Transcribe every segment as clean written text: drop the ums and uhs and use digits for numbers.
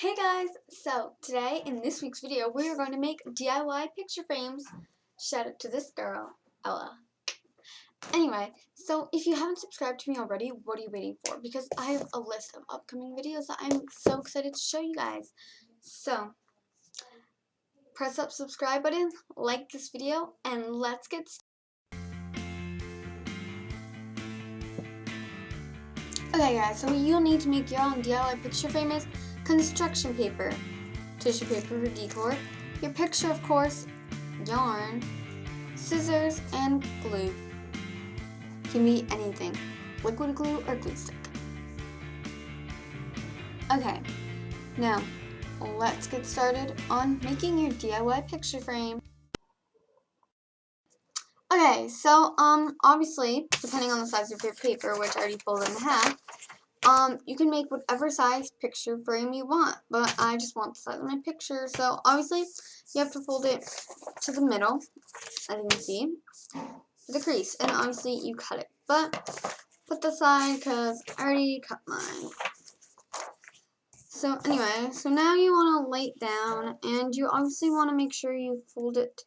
Hey guys! So today in this week's video we are going to make DIY picture frames. Shout out to this girl, Ella. Anyway, so if you haven't subscribed to me already, what are you waiting for? Because I have a list of upcoming videos that I'm so excited to show you guys. So press that subscribe button, like this video, and let's get started. Okay guys, so what you'll need to make your own DIY picture frame is construction paper, tissue paper for decor, your picture of course, yarn, scissors, and glue. Can be anything, liquid glue or glue stick. Okay, now let's get started on making your DIY picture frame. Okay, so obviously, depending on the size of your paper, which I already folded in half, you can make whatever size picture frame you want, but I just want the size of my picture, so obviously you have to fold it to the middle, as you can see, with a crease, and obviously you cut it, but put the side because I already cut mine. So anyway, so now you want to lay it down, and you obviously want to make sure you fold it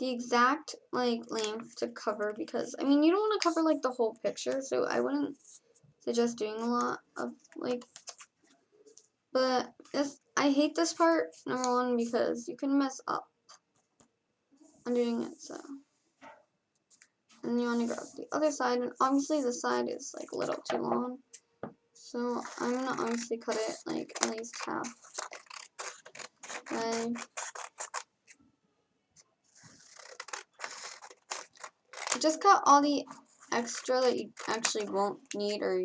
the exact length to cover, because I mean you don't want to cover like the whole picture, so I wouldn't suggest doing a lot of but I hate this part, number one, because you can mess up on doing it. So, and you want to grab the other side, and obviously the side is like a little too long, so I'm gonna obviously cut it like at least half. Okay. Just cut all the extra that you actually won't need or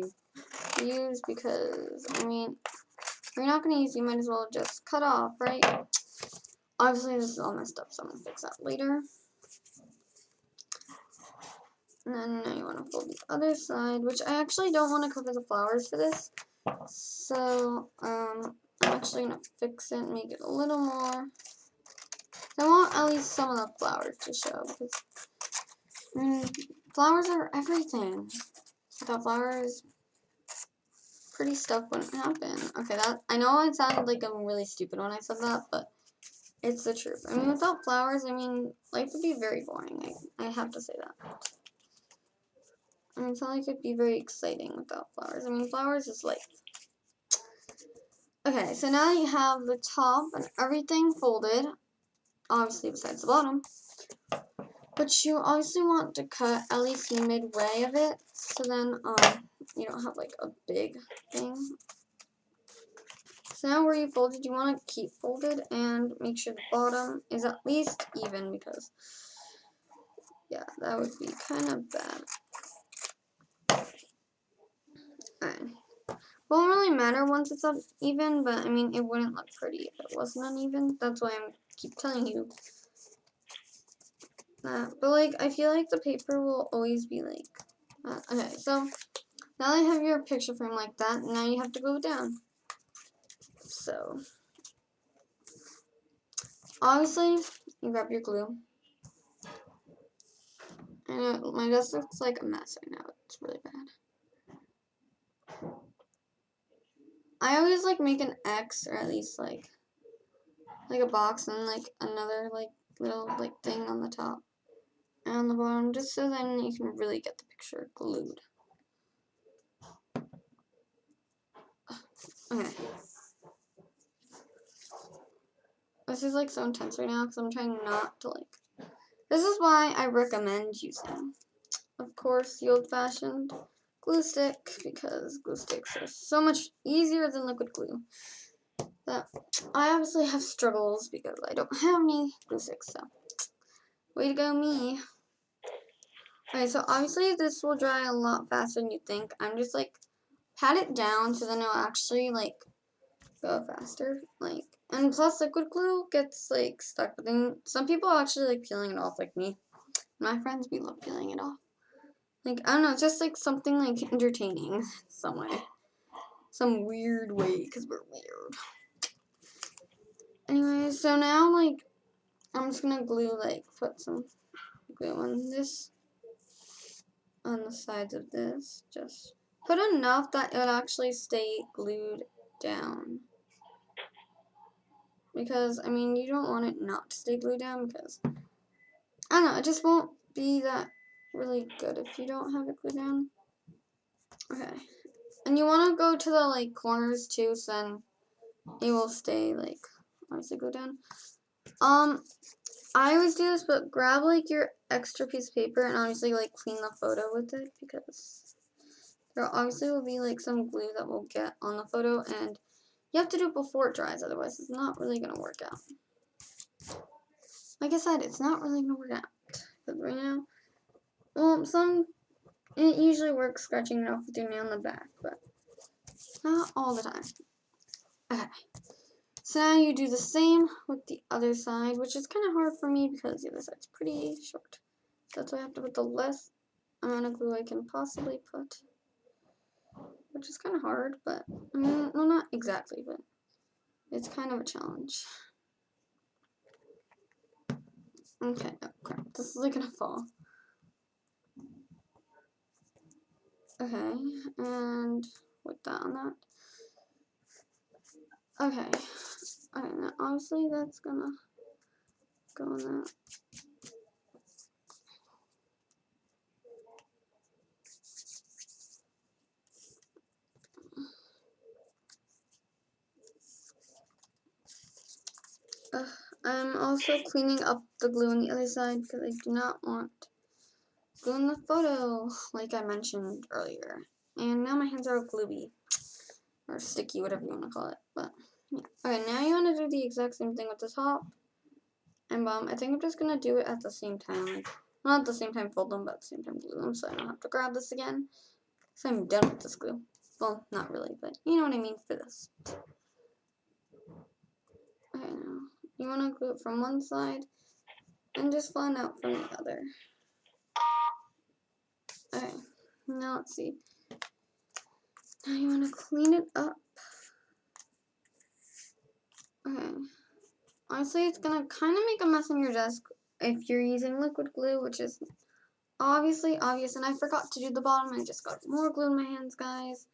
use, because I mean, if you're not gonna use, you might as well just cut off, right? Obviously this is all messed up, so I'm gonna fix that later. And then now you want to fold the other side, which I actually don't want to cover the flowers for this. So I'm actually gonna fix it and make it a little more. I want at least some of the flowers to show, because flowers are everything. Without flowers, pretty stuff wouldn't happen. Okay, that I know it sounded like I'm really stupid when I said that, but it's the truth. I mean, without flowers, I mean, life would be very boring. I have to say that. I mean, it's not like it'd be very exciting without flowers. I mean, flowers is life. Okay, so now you have the top and everything folded, obviously besides the bottom, but you obviously want to cut at least midway of it, so then you don't have like a big thing. So now where you folded, you want to keep folded and make sure the bottom is at least even, because yeah, that would be kind of bad. Alright. Won't really matter once it's uneven, but I mean it wouldn't look pretty if it wasn't uneven. That's why I keep telling you that. But like I feel like the paper will always be like that. Okay, so now that you have your picture frame like that, now you have to glue it down. So obviously you grab your glue. I know my desk looks like a mess right now. It's really bad. I always like make an X, or at least like a box, and like another like little like thing on the top and on the bottom, just so then you can really get the picture glued. Okay. This is like so intense right now because I'm trying not to like. This is why I recommend using, of course, the old-fashioned glue stick, because glue sticks are so much easier than liquid glue. But I obviously have struggles because I don't have any glue sticks, so way to go me. Okay, so obviously this will dry a lot faster than you think. I'm just like pat it down so then it'll actually like go faster. Like, and plus liquid glue gets like stuck, but then some people actually like peeling it off, like me. My friends, we love peeling it off. Like, I don't know, it's just like something like entertaining some way. Some weird way, because we're weird. Anyway, so now like I'm just gonna glue, like put some glue on this, on the sides of this. Just put enough that it would actually stay glued down. because, I mean, you don't want it not to stay glued down because, I don't know, it just won't be that really good if you don't have it glued down. Okay. And you want to go to the, like, corners too, so then it will stay, like, obviously glued down. I always do this, but grab, like, your extra piece of paper and obviously, like, clean the photo with it because there obviously will be, like, some glue that will get on the photo, and you have to do it before it dries, otherwise it's not really going to work out. Like I said, it's not really going to work out. But right now, well, it usually works scratching it off with your nail in the back, but not all the time. Okay. So now you do the same with the other side, which is kind of hard for me because the other side's pretty short. So that's why I have to put the less amount of glue I can possibly put, which is kind of hard, but, I mean, well, not exactly, but it's kind of a challenge. Okay, oh crap, this is like gonna fall. Okay, and with that on that. Okay, now obviously that's gonna go on that. I'm also cleaning up the glue on the other side because I do not want glue in the photo, like I mentioned earlier. And now my hands are all gluey, or sticky, whatever you want to call it. But yeah. Okay, now you want to do the exact same thing with the top and bottom. I think I'm just gonna do it at the same time, like not at the same time fold them, but at the same time glue them, so I don't have to grab this again. So I'm done with this glue. Well, not really, but you know what I mean for this. Okay, now you want to glue it from one side and just flatten out from the other. Okay, now let's see. Now you want to clean it up. Okay. Honestly, it's going to kind of make a mess on your desk if you're using liquid glue, which is obviously obvious. And I forgot to do the bottom. I just got more glue in my hands, guys.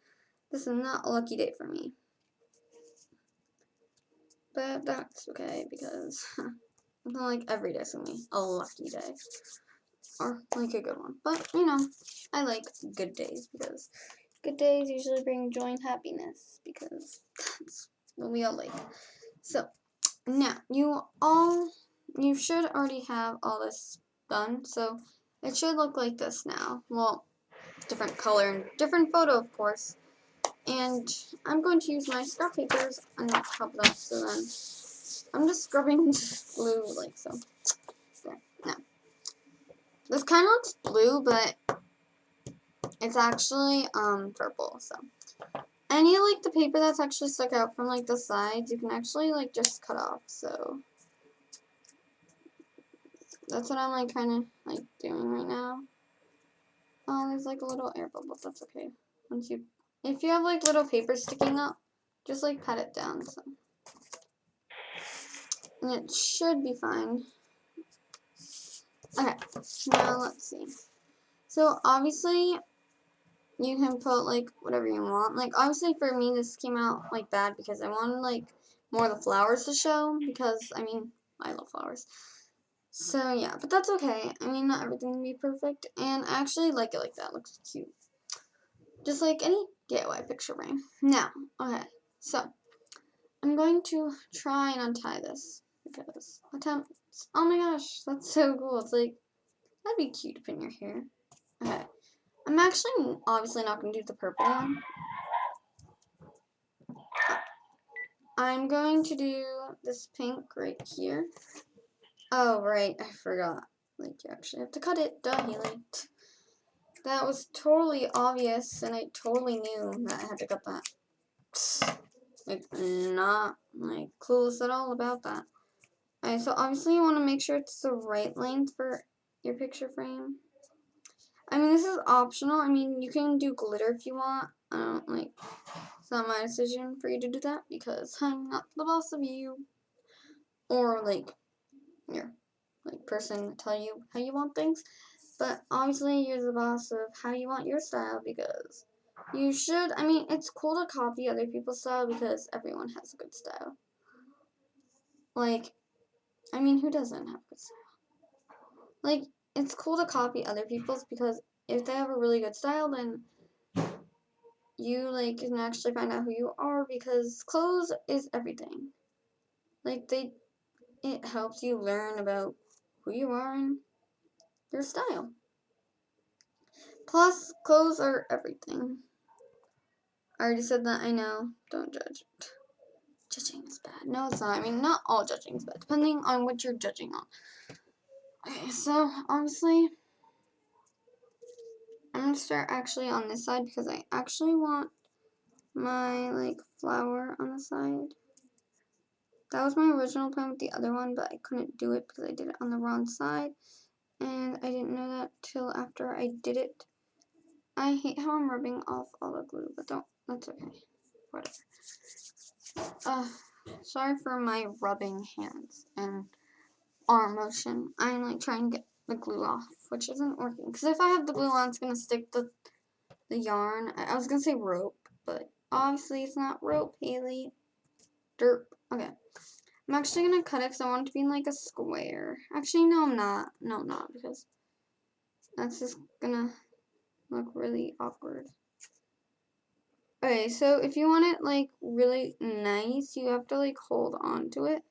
This is not a lucky day for me. But that's okay because it's not like every day's going to be a lucky day. Or like a good one. But, you know, I like good days because good days usually bring joy and happiness because that's what we all like. So, now, you should already have all this done. So, it should look like this now. Well, different color and different photo, of course. And I'm going to use my scrap papers on top of that. So then, I'm just scrubbing glue like so. There, now. This kind of looks blue, but it's actually purple. So, any like the paper that's actually stuck out from like the sides, you can actually like just cut off. So that's what I'm like kind of like doing right now. Oh, there's like a little air bubble. That's okay. If you have like little paper sticking up, just like pat it down. So, and it should be fine. Okay, now let's see. So obviously, you can put like whatever you want. Like obviously for me, this came out like bad because I wanted like more of the flowers to show because I mean I love flowers. So yeah, but that's okay. I mean not everything can be perfect, and I actually like it like that. It looks cute, just like any DIY picture frame. Now, okay, so I'm going to try and untie this because attempts. Oh my gosh, that's so cool. It's like that'd be cute to pin your hair. Okay. I'm actually obviously not going to do the purple one. I'm going to do this pink right here. Oh, right, I forgot. Like, you actually have to cut it. Duh, Haley. That was totally obvious, and I totally knew that I had to cut that. Like, not, like, clueless at all about that. Alright, so obviously you want to make sure it's the right length for your picture frame. I mean, this is optional. I mean, you can do glitter if you want. I don't, like, it's not my decision for you to do that because I'm not the boss of you. Or, like, your, like, person to tell you how you want things. But, obviously, you're the boss of how you want your style because you should, I mean, it's cool to copy other people's style because everyone has a good style. Like, I mean, who doesn't have good style? Like, it's cool to copy other people's because if they have a really good style, then you, like, can actually find out who you are because clothes is everything. Like, it helps you learn about who you are and your style. Plus, clothes are everything. I already said that, I know. Don't judge. Judging is bad. No, it's not. I mean, not all judging is bad, depending on what you're judging on. Okay, so, honestly, I'm gonna start actually on this side because I actually want my, like, flower on the side. That was my original plan with the other one, but I couldn't do it because I did it on the wrong side. And I didn't know that till after I did it. I hate how I'm rubbing off all the glue, but that's okay. Whatever. Sorry for my rubbing hands and arm motion. I'm like trying to get the glue off, which isn't working. Because if I have the glue on, it's going to stick the yarn. I was going to say rope, but obviously it's not rope, Haley. Derp. Okay. I'm actually going to cut it because I want it to be in like a square. Actually, no, I'm not. No, I'm not, because that's just going to look really awkward. Okay, so if you want it like really nice, you have to like hold on to it.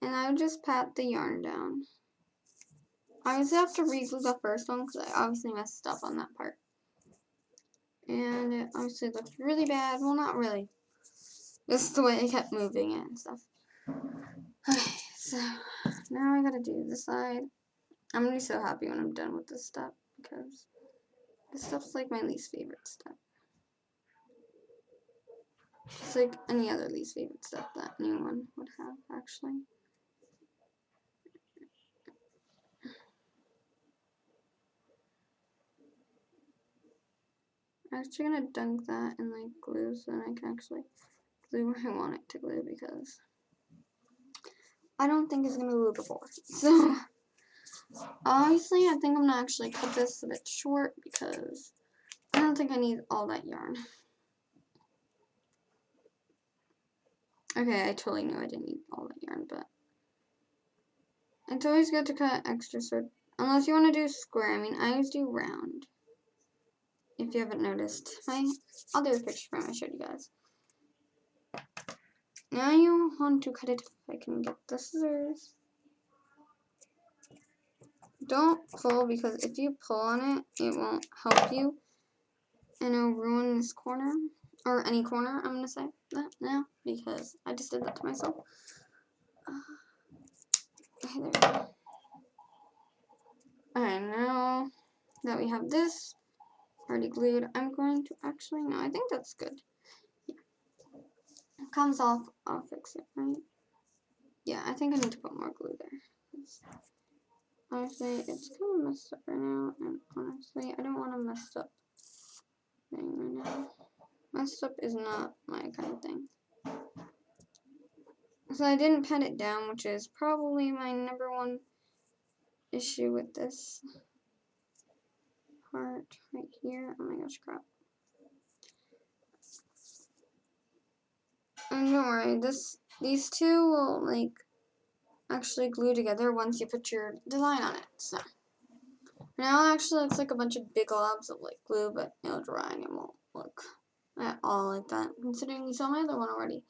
And I would just pat the yarn down. I always have to re-glue the first one because I obviously messed up on that part. And it obviously looks really bad. Well, not really. This is the way I kept moving it and stuff. Okay, so now I gotta do this side. I'm gonna be so happy when I'm done with this step because this stuff's like my least favorite step. It's like any other least favorite step that anyone would have, actually. I'm actually gonna dunk that in like glue so then I can actually glue where I want it to glue because I don't think it's gonna glue before. So obviously I think I'm gonna actually cut this a bit short because I don't think I need all that yarn. Okay, I totally knew I didn't need all that yarn, but it's always good to cut extra short. Unless you want to do square. I mean, I always do round. If you haven't noticed. My other picture frame I showed you guys. Now you want to cut it if I can get the scissors. Don't pull because if you pull on it, it won't help you. And it'll ruin this corner. Or any corner, I'm going to say that now. Because I just did that to myself. Okay, there we go. Alright, now that we have this already glued, I'm going to actually, no, I think that's good. Yeah. It comes off, I'll fix it, right? Yeah, I think I need to put more glue there. Honestly, it's kind of messed up right now, and honestly, I don't want a messed up thing right now. Messed up is not my kind of thing. So I didn't pat it down, which is probably my #1 issue with this part right here. Oh my gosh, crap. And don't worry, these two will like actually glue together once you put your design on it. So now it actually looks like a bunch of big globs of like glue, but it'll dry and it won't look at all like that. Considering you saw my other one already.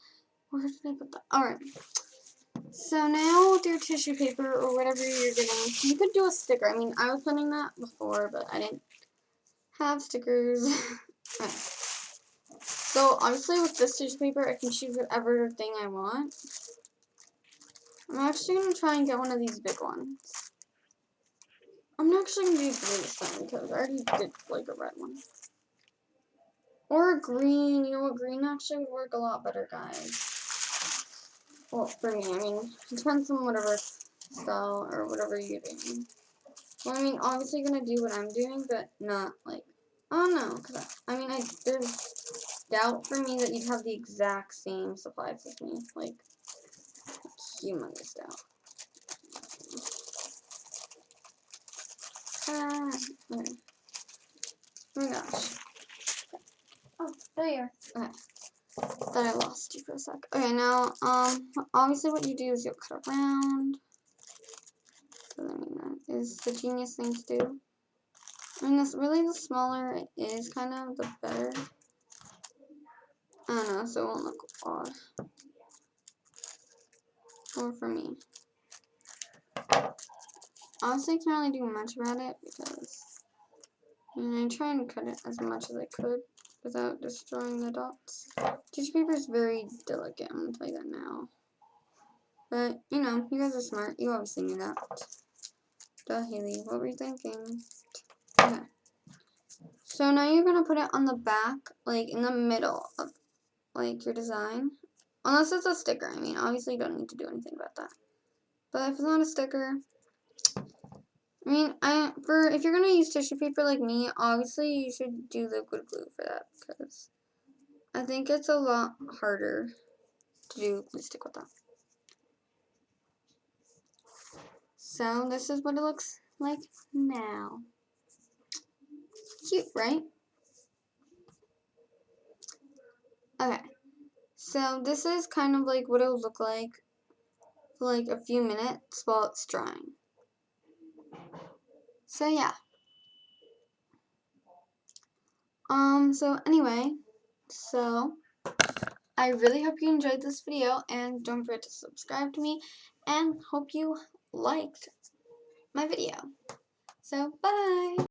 Where did I put that? Alright. So now with your tissue paper or whatever you're getting, you could do a sticker. I mean, I was planning that before, but I didn't have stickers. Okay. So obviously with this tissue paper, I can choose whatever thing I want. I'm actually going to try and get one of these big ones. I'm actually going to do blue this time because I already did like a red one. Or green. You know what? Green actually would work a lot better, guys. Well, for me, I mean, it depends on whatever style or whatever you're doing. Well, I mean, obviously you're going to do what I'm doing, but not like, oh no, because I mean, there's doubt for me that you'd have the exact same supplies as me. Like, humongous doubt. Okay. Oh my gosh. Oh, there you are. Okay. Thought I lost you for a sec. Okay, now, obviously what you do is you'll cut around. I mean, that is the genius thing to do. I mean, the smaller it is, kind of, the better. I don't know, so it won't look odd. Or for me. Honestly, I can't really do much about it because I try and cut it as much as I could without destroying the dots. Tissue paper is very delicate, I'm gonna tell you that now. But, you guys are smart. You obviously knew that. Duh, Haley, what were you thinking? Okay. So now you're gonna put it on the back, like in the middle of, like, your design. Unless it's a sticker. I mean, obviously you don't need to do anything about that. But if it's not a sticker, I mean, if you're gonna use tissue paper like me, obviously you should do liquid glue for that because I think it's a lot harder to do glue stick with that. So this is what it looks like now. Cute, right? Okay. So this is kind of like what it'll look like for like a few minutes while it's drying. So yeah. So anyway, I really hope you enjoyed this video and don't forget to subscribe to me and hope you liked my video. So bye!